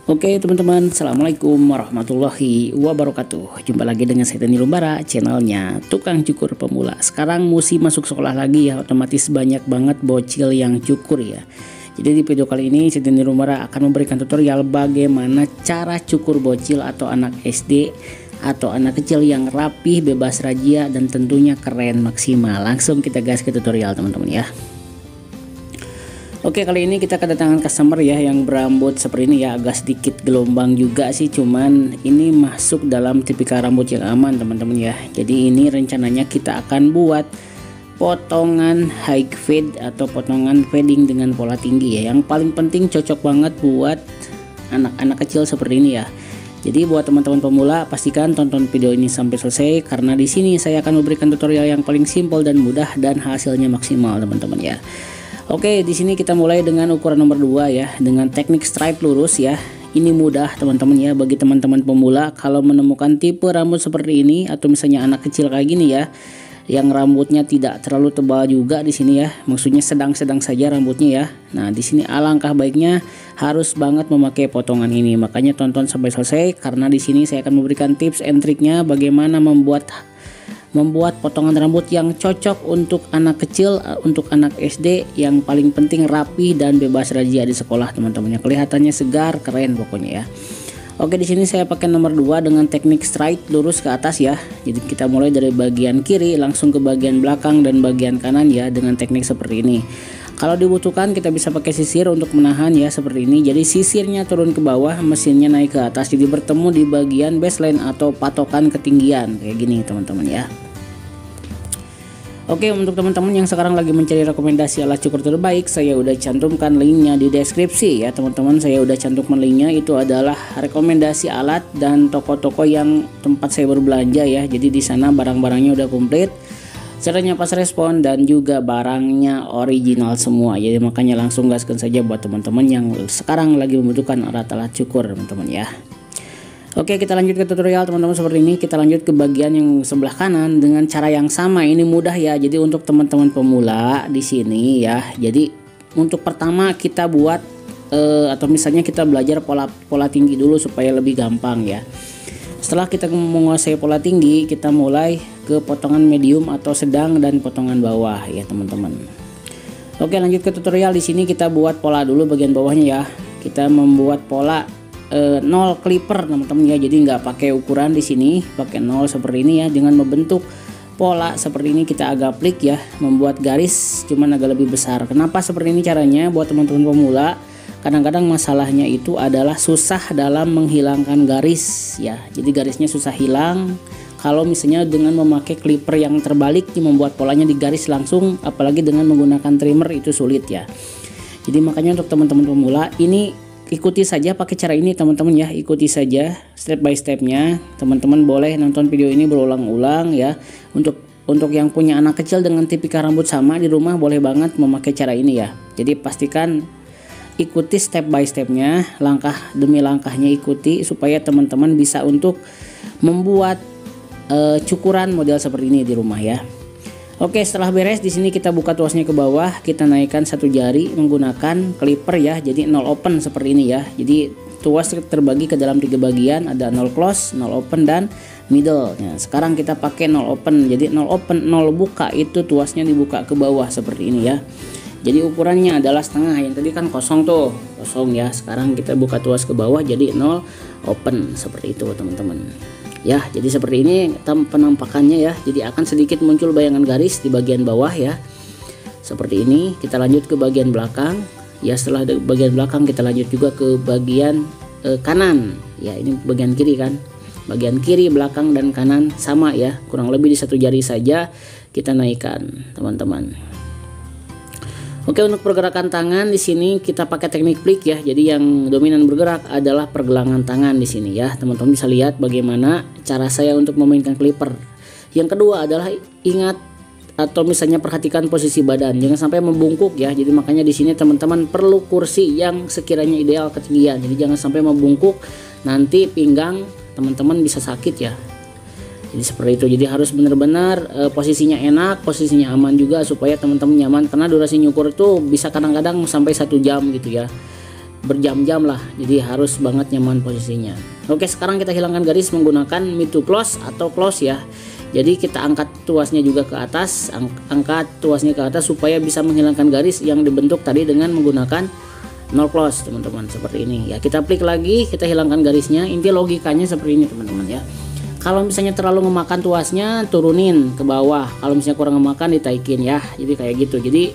Oke teman-teman, assalamualaikum warahmatullahi wabarakatuh. Jumpa lagi dengan saya Dani Lumbara, channelnya Tukang Cukur Pemula. Sekarang musim masuk sekolah lagi ya, otomatis banyak banget bocil yang cukur ya. Jadi di video kali ini saya Dani Lumbara akan memberikan tutorial bagaimana cara cukur bocil atau anak SD atau anak kecil yang rapih, bebas razia, dan tentunya keren maksimal. Langsung kita gas ke tutorial teman-teman ya. Oke, kali ini kita kedatangan customer ya yang berambut seperti ini ya, agak sedikit gelombang juga sih, cuman ini masuk dalam tipikal rambut yang aman teman-teman ya. Jadi ini rencananya kita akan buat potongan high fade atau potongan fading dengan pola tinggi ya. Yang paling penting cocok banget buat anak-anak kecil seperti ini ya. Jadi buat teman-teman pemula pastikan tonton video ini sampai selesai, karena di sini saya akan memberikan tutorial yang paling simpel dan mudah dan hasilnya maksimal teman-teman ya. Oke, di sini kita mulai dengan ukuran nomor 2 ya, dengan teknik stripe lurus ya. Ini mudah teman-teman ya bagi teman-teman pemula kalau menemukan tipe rambut seperti ini, atau misalnya anak kecil kayak gini ya, yang rambutnya tidak terlalu tebal juga di sini ya. Maksudnya sedang-sedang saja rambutnya ya. Nah, di sini alangkah baiknya harus banget memakai potongan ini. Makanya tonton sampai selesai, karena di sini saya akan memberikan tips and triknya bagaimana membuat potongan rambut yang cocok untuk anak kecil, untuk anak SD, yang paling penting rapi dan bebas razia di sekolah teman-teman. Kelihatannya segar, keren pokoknya ya. Oke, di sini saya pakai nomor 2 dengan teknik straight lurus ke atas ya. Jadi kita mulai dari bagian kiri langsung ke bagian belakang dan bagian kanan ya, dengan teknik seperti ini. Kalau dibutuhkan kita bisa pakai sisir untuk menahan ya, seperti ini. Jadi sisirnya turun ke bawah, mesinnya naik ke atas, jadi bertemu di bagian baseline atau patokan ketinggian kayak gini teman-teman ya. Oke, untuk teman-teman yang sekarang lagi mencari rekomendasi alat cukur terbaik, saya udah cantumkan linknya di deskripsi ya teman-teman. Saya udah cantumkan linknya, itu adalah rekomendasi alat dan toko-toko yang tempat saya berbelanja ya. Jadi di sana barang-barangnya udah komplit, caranya pas respon, dan juga barangnya original semua. Jadi makanya langsung gaskan saja buat teman-teman yang sekarang lagi membutuhkan alat-alat cukur teman-teman ya. Oke, kita lanjut ke tutorial teman-teman. Seperti ini kita lanjut ke bagian yang sebelah kanan dengan cara yang sama. Ini mudah ya. Jadi untuk teman-teman pemula di sini ya. Jadi untuk pertama kita buat atau misalnya kita belajar pola tinggi dulu supaya lebih gampang ya. Setelah kita menguasai pola tinggi, kita mulai ke potongan medium atau sedang dan potongan bawah ya teman-teman. Oke, lanjut ke tutorial. Di sini kita buat pola dulu bagian bawahnya ya. Kita membuat pola 0 clipper teman-teman ya. Jadi nggak pakai ukuran di sini, pakai 0 seperti ini ya. Dengan membentuk pola seperti ini kita agak plik ya, membuat garis cuman agak lebih besar. Kenapa seperti ini caranya? Buat teman-teman pemula, kadang-kadang masalahnya itu adalah susah dalam menghilangkan garis ya. Jadi garisnya susah hilang kalau misalnya dengan memakai clipper yang terbalik, membuat polanya di garis langsung, apalagi dengan menggunakan trimmer itu sulit ya. Jadi makanya untuk teman-teman pemula ini ikuti saja pakai cara ini teman-teman ya, ikuti saja step by stepnya. Teman-teman boleh nonton video ini berulang-ulang ya. Untuk yang punya anak kecil dengan tipikal rambut sama di rumah, boleh banget memakai cara ini ya. Jadi pastikan ikuti step by stepnya, langkah demi langkahnya ikuti, supaya teman-teman bisa untuk membuat cukuran model seperti ini di rumah ya. Oke, setelah beres di sini kita buka tuasnya ke bawah, kita naikkan satu jari menggunakan clipper ya. Jadi 0 open seperti ini ya. Jadi tuas terbagi ke dalam 3 bagian, ada 0 close, 0 open, dan middle. Nah, sekarang kita pakai 0 open. Jadi 0 open, 0 buka, itu tuasnya dibuka ke bawah seperti ini ya. Jadi ukurannya adalah setengah. Yang tadi kan kosong tuh, kosong ya. Sekarang kita buka tuas ke bawah jadi 0 open seperti itu teman-teman. Ya, jadi seperti ini penampakannya ya. Jadi akan sedikit muncul bayangan garis di bagian bawah ya. Seperti ini. Kita lanjut ke bagian belakang. Ya, setelah bagian belakang kita lanjut juga ke bagian kanan. Ya, ini bagian kiri kan. Bagian kiri, belakang, dan kanan sama ya. Kurang lebih di satu jari saja kita naikkan, teman-teman. Oke, untuk pergerakan tangan di sini kita pakai teknik flick ya. Jadi yang dominan bergerak adalah pergelangan tangan di sini ya. Teman-teman bisa lihat bagaimana cara saya untuk memainkan clipper. Yang kedua adalah ingat atau misalnya perhatikan posisi badan, jangan sampai membungkuk ya. Jadi makanya di sini teman-teman perlu kursi yang sekiranya ideal ketinggian. Jadi jangan sampai membungkuk, nanti pinggang teman-teman bisa sakit ya. Jadi seperti itu. Jadi harus benar-benar posisinya enak, posisinya aman juga supaya teman-teman nyaman, karena durasi nyukur itu bisa kadang-kadang sampai 1 jam gitu ya. berjam-jam lah, jadi harus banget nyaman posisinya. Oke, sekarang kita hilangkan garis menggunakan me to close atau close ya. Jadi kita angkat tuasnya juga ke atas, angkat tuasnya ke atas supaya bisa menghilangkan garis yang dibentuk tadi dengan menggunakan no close teman-teman, seperti ini ya. Kita klik lagi, kita hilangkan garisnya. Inti logikanya seperti ini teman-teman ya. Kalau misalnya terlalu memakan tuasnya, turunin ke bawah. Kalau misalnya kurang memakan, ditaikin ya. Jadi kayak gitu. Jadi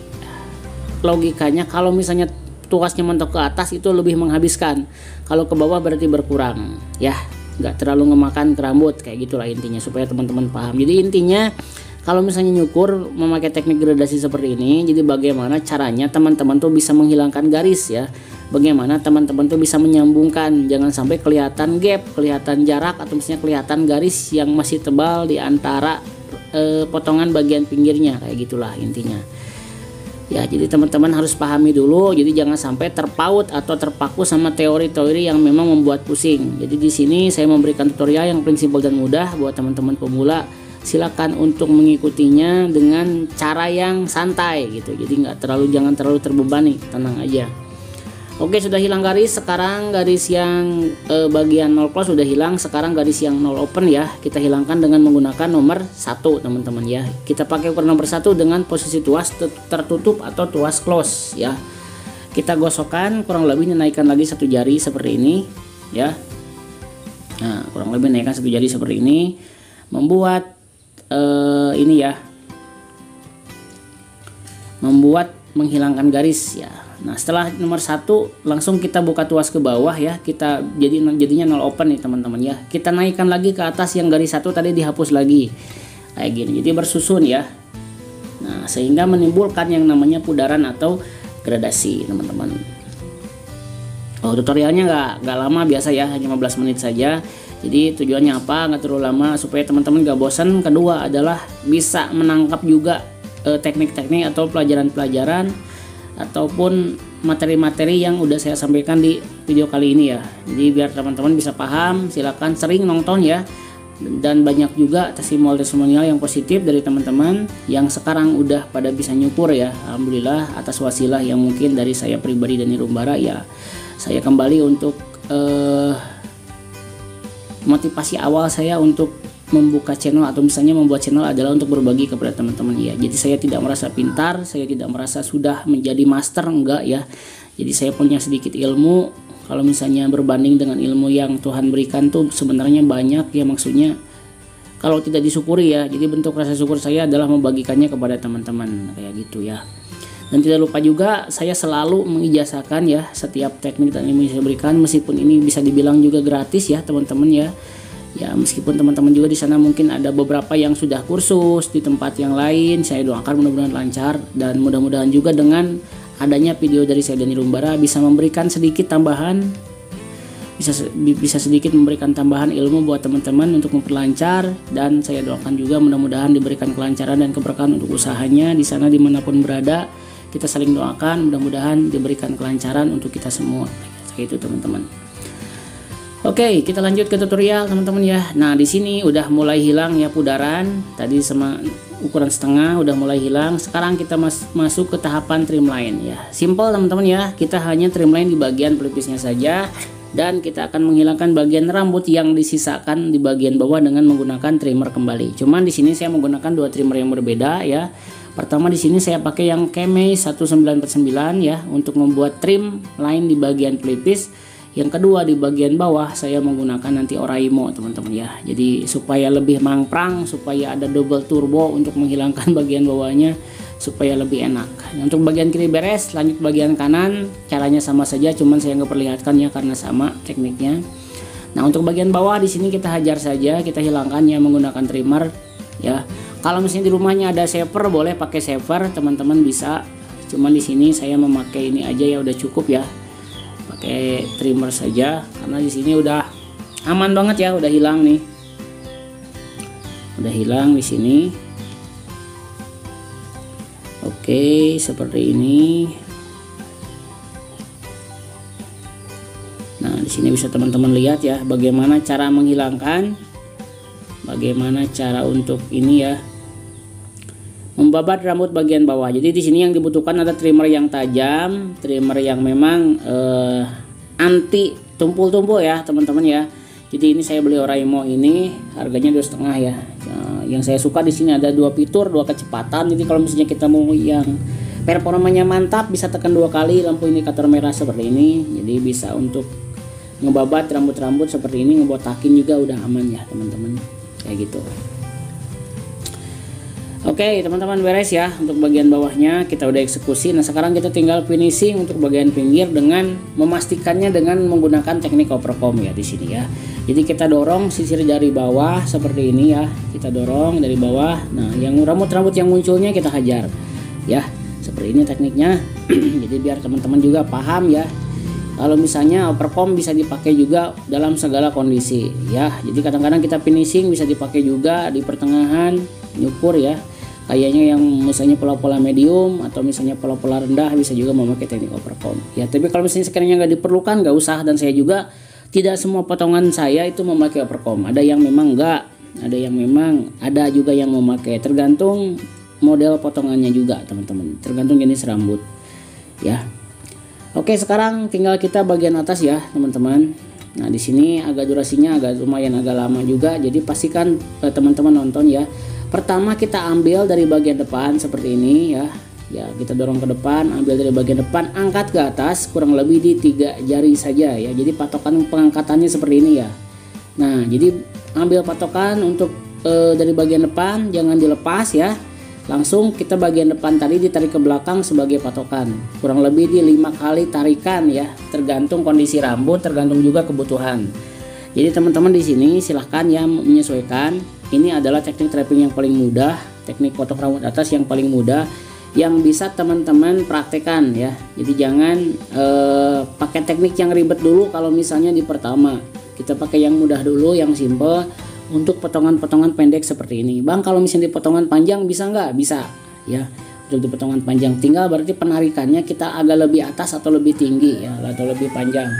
logikanya kalau misalnya tuasnya mentok ke atas itu lebih menghabiskan, kalau ke bawah berarti berkurang ya, nggak terlalu ngemakan ke rambut, kayak gitulah intinya, supaya teman-teman paham. Jadi intinya kalau misalnya nyukur memakai teknik gradasi seperti ini, jadi bagaimana caranya teman-teman tuh bisa menghilangkan garis ya, bagaimana teman-teman tuh bisa menyambungkan, jangan sampai kelihatan gap, kelihatan jarak, atau misalnya kelihatan garis yang masih tebal di antara potongan bagian pinggirnya, kayak gitulah intinya. Ya, jadi teman-teman harus pahami dulu, jadi jangan sampai terpaut atau terpaku sama teori-teori yang memang membuat pusing. Jadi di sini saya memberikan tutorial yang prinsipil dan mudah buat teman-teman pemula. Silakan untuk mengikutinya dengan cara yang santai gitu. Jadi jangan terlalu terbebani, tenang aja. Oke, sudah hilang garis. Sekarang garis yang bagian 0 close sudah hilang. Sekarang garis yang 0 open ya, kita hilangkan dengan menggunakan nomor 1 teman-teman ya. Kita pakai ukuran nomor 1 dengan posisi tuas tertutup atau tuas close ya. Kita gosokkan, kurang lebih naikkan lagi 1 jari seperti ini ya. Nah, kurang lebih naikkan 1 jari seperti ini. Membuat ini ya, membuat menghilangkan garis ya. Nah, setelah nomor 1 langsung kita buka tuas ke bawah ya. Kita jadinya 0 open nih teman-teman ya. Kita naikkan lagi ke atas, yang garis 1 tadi dihapus lagi. Kayak gini. Jadi bersusun ya. Nah, sehingga menimbulkan yang namanya pudaran atau gradasi teman-teman. Oh, tutorialnya nggak lama, biasa ya, hanya 15 menit saja. Jadi tujuannya apa? Nggak terlalu lama supaya teman-teman nggak bosan. Kedua adalah bisa menangkap juga teknik-teknik atau pelajaran-pelajaran ataupun materi-materi yang udah saya sampaikan di video kali ini ya. Jadi biar teman-teman bisa paham, silakan sering nonton ya. Dan banyak juga testimonial yang positif dari teman-teman yang sekarang udah pada bisa nyukur ya. Alhamdulillah, atas wasilah yang mungkin dari saya pribadi dan Nirumbara ya. Saya kembali untuk motivasi awal saya untuk membuka channel atau misalnya membuat channel adalah untuk berbagi kepada teman-teman ya. Jadi saya tidak merasa pintar, saya tidak merasa sudah menjadi master, enggak ya. Jadi saya punya sedikit ilmu. Kalau misalnya berbanding dengan ilmu yang Tuhan berikan tuh sebenarnya banyak ya, maksudnya kalau tidak disyukuri ya. Jadi bentuk rasa syukur saya adalah membagikannya kepada teman-teman kayak gitu ya. Dan tidak lupa juga saya selalu mengijazahkan ya setiap teknik dan ilmu yang saya berikan, meskipun ini bisa dibilang juga gratis ya teman-teman ya. Ya, meskipun teman-teman juga di sana mungkin ada beberapa yang sudah kursus di tempat yang lain, saya doakan mudah-mudahan lancar, dan mudah-mudahan juga dengan adanya video dari saya dan Nirumbara bisa memberikan sedikit tambahan, bisa sedikit memberikan tambahan ilmu buat teman-teman untuk memperlancar, dan saya doakan juga mudah-mudahan diberikan kelancaran dan keberkahan untuk usahanya di sana dimanapun berada. Kita saling doakan, mudah-mudahan diberikan kelancaran untuk kita semua. Kayak itu teman-teman. Oke, kita lanjut ke tutorial teman-teman ya. Nah, di sini udah mulai hilang ya pudaran. Tadi sama ukuran setengah udah mulai hilang. Sekarang kita masuk ke tahapan trimline ya. Simple teman-teman ya. Kita hanya trimline di bagian pelipisnya saja, dan kita akan menghilangkan bagian rambut yang disisakan di bagian bawah dengan menggunakan trimmer kembali. Cuman di sini saya menggunakan 2 trimmer yang berbeda ya. Pertama di sini saya pakai yang Kemei 1949 ya untuk membuat trim line di bagian pelipis. Yang kedua di bagian bawah saya menggunakan nanti Oraimo teman-teman ya. Jadi supaya lebih mangprang, supaya ada double turbo untuk menghilangkan bagian bawahnya supaya lebih enak. Untuk bagian kiri beres, lanjut bagian kanan. Caranya sama saja, cuman saya nggak perlihatkan ya karena sama tekniknya. Nah, untuk bagian bawah di sini kita hajar saja, kita hilangkan ya menggunakan trimmer ya. Kalau misalnya di rumahnya ada shaver, boleh pakai shaver teman-teman bisa. Cuman di sini saya memakai ini aja ya, udah cukup ya. Pakai trimmer saja karena di sini udah aman banget ya, udah hilang nih. Udah hilang di sini. Oke, seperti ini. Nah, di sini bisa teman-teman lihat ya bagaimana cara menghilangkan, bagaimana cara untuk ini ya, membabat rambut bagian bawah. Jadi di sini yang dibutuhkan ada trimmer yang tajam, trimmer yang memang anti tumpul-tumpul ya teman-teman ya. Jadi ini saya beli Oraimo ini harganya 2,5 ya. Yang saya suka di sini ada 2 fitur, 2 kecepatan. Jadi kalau misalnya kita mau yang performanya mantap bisa tekan 2 kali lampu indikator merah seperti ini. Jadi bisa untuk ngebabat rambut-rambut seperti ini, ngebotakin juga udah aman ya teman-teman. Kayak gitu. Oke teman-teman, beres ya untuk bagian bawahnya kita udah eksekusi. Nah sekarang kita tinggal finishing untuk bagian pinggir dengan memastikannya dengan menggunakan teknik overcomb ya di sini ya. Jadi kita dorong sisir dari bawah seperti ini ya, kita dorong dari bawah. Nah yang rambut-rambut yang munculnya kita hajar ya, seperti ini tekniknya. Jadi biar teman-teman juga paham ya, kalau misalnya overcomb bisa dipakai juga dalam segala kondisi ya. Jadi kadang-kadang kita finishing bisa dipakai juga di pertengahan nyukur ya, kayaknya yang misalnya pola-pola medium atau misalnya pola-pola rendah bisa juga memakai teknik overcomb ya. Tapi kalau misalnya sekiranya nggak diperlukan nggak usah, dan saya juga tidak semua potongan saya itu memakai overcomb. Ada yang memang enggak, ada yang memang, ada juga yang memakai, tergantung model potongannya juga teman-teman, tergantung jenis rambut ya. Oke sekarang tinggal kita bagian atas ya teman-teman. Nah di sini agak durasinya agak lumayan agak lama juga, jadi pastikan teman-teman nonton ya. Pertama kita ambil dari bagian depan seperti ini ya. Ya kita dorong ke depan, ambil dari bagian depan, angkat ke atas kurang lebih di 3 jari saja ya. Jadi patokan pengangkatannya seperti ini ya. Nah jadi ambil patokan untuk dari bagian depan, jangan dilepas ya. Langsung kita bagian depan tadi ditarik ke belakang sebagai patokan, kurang lebih di 5 kali tarikan ya, tergantung kondisi rambut, tergantung juga kebutuhan. Jadi teman-teman di sini silahkan ya menyesuaikan. Ini adalah teknik trapping yang paling mudah, teknik potong rambut atas yang paling mudah, yang bisa teman-teman praktekkan ya. Jadi jangan pakai teknik yang ribet dulu. Kalau misalnya di pertama kita pakai yang mudah dulu, yang simple untuk potongan-potongan pendek seperti ini. Bang kalau misalnya di potongan panjang bisa nggak? Bisa ya. Untuk di potongan panjang tinggal berarti penarikannya kita agak lebih atas atau lebih tinggi ya, atau lebih panjang,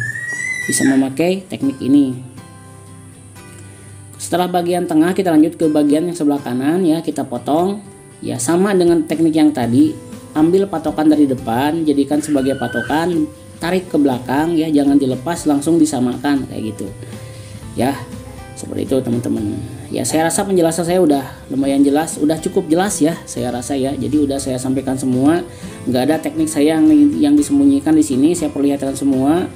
bisa memakai teknik ini. Setelah bagian tengah kita lanjut ke bagian yang sebelah kanan ya, kita potong ya sama dengan teknik yang tadi. Ambil patokan dari depan, jadikan sebagai patokan, tarik ke belakang ya, jangan dilepas, langsung disamakan kayak gitu ya. Seperti itu teman-teman ya. Saya rasa penjelasan saya udah lumayan jelas, udah cukup jelas ya saya rasa ya. Jadi udah saya sampaikan semua, nggak ada teknik saya yang disembunyikan di sini, saya perlihatkan semua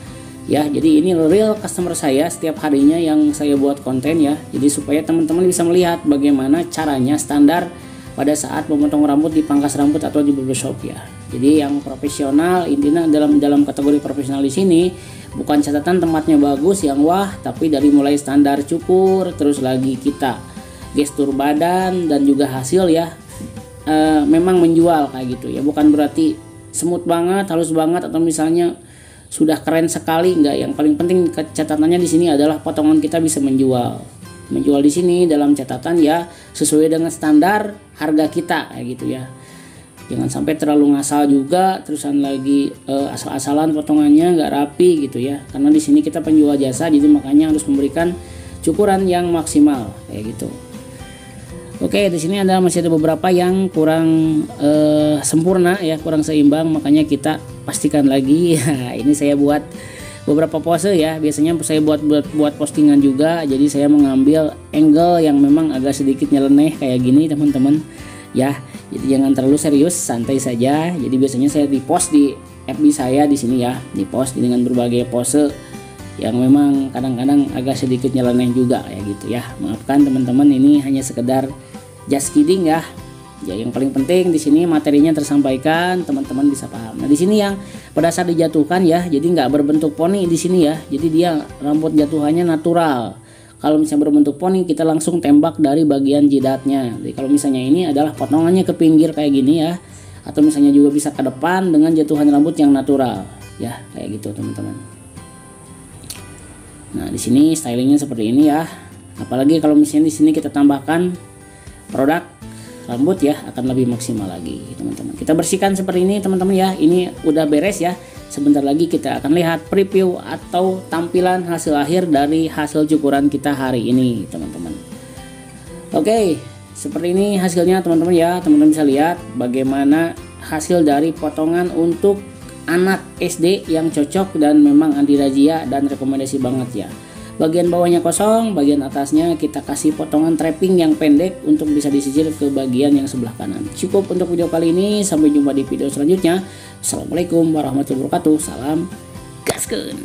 ya. Jadi ini real customer saya setiap harinya yang saya buat konten ya. Jadi supaya teman-teman bisa melihat bagaimana caranya standar pada saat memotong rambut di pangkas rambut atau di barbershop ya. Jadi yang profesional, intinya dalam kategori profesional di sini bukan catatan tempatnya bagus yang wah, tapi dari mulai standar cukur, terus lagi kita gestur badan dan juga hasil ya, memang menjual kayak gitu ya. Bukan berarti smooth banget, halus banget, atau misalnya sudah keren sekali, enggak. Yang paling penting catatannya di sini adalah potongan kita bisa menjual di sini dalam catatan ya, sesuai dengan standar harga kita kayak gitu ya. Jangan sampai terlalu ngasal juga, terusan lagi asal-asalan potongannya nggak rapi gitu ya. Karena di sini kita penjual jasa, jadi makanya harus memberikan cukuran yang maksimal kayak gitu. Oke, di sini masih ada beberapa yang kurang sempurna ya, kurang seimbang, makanya kita pastikan lagi. Ini saya buat beberapa pose ya, biasanya saya buat postingan juga. Jadi saya mengambil angle yang memang agak sedikit nyeleneh kayak gini teman-teman ya. Jadi jangan terlalu serius, santai saja. Jadi biasanya saya di post di FB saya di sini ya, di post dengan berbagai pose yang memang kadang-kadang agak sedikit nyeleneh juga ya gitu ya. Maafkan teman-teman, ini hanya sekedar just kidding ya. Ya yang paling penting di sini materinya tersampaikan, teman-teman bisa paham. Nah di sini yang pada saat dijatuhkan ya, jadi nggak berbentuk poni di sini ya. Jadi dia rambut jatuhannya natural. Kalau misalnya berbentuk poni, kita langsung tembak dari bagian jidatnya. Jadi kalau misalnya ini adalah potongannya ke pinggir kayak gini ya, atau misalnya juga bisa ke depan dengan jatuhan rambut yang natural ya, kayak gitu teman-teman. Nah di sini stylingnya seperti ini ya. Apalagi kalau misalnya di sini kita tambahkan produk rambut ya, akan lebih maksimal lagi teman-teman. Kita bersihkan seperti ini teman-teman ya. Ini udah beres ya. Sebentar lagi kita akan lihat preview atau tampilan hasil akhir dari hasil cukuran kita hari ini teman-teman. Oke, seperti ini hasilnya teman-teman ya. Teman-teman bisa lihat bagaimana hasil dari potongan untuk anak SD yang cocok dan memang anti razia dan rekomendasi banget ya. Bagian bawahnya kosong, bagian atasnya kita kasih potongan trapping yang pendek untuk bisa disisir ke bagian yang sebelah kanan. Cukup untuk video kali ini, sampai jumpa di video selanjutnya. Assalamualaikum warahmatullahi wabarakatuh. Salam gaskeun.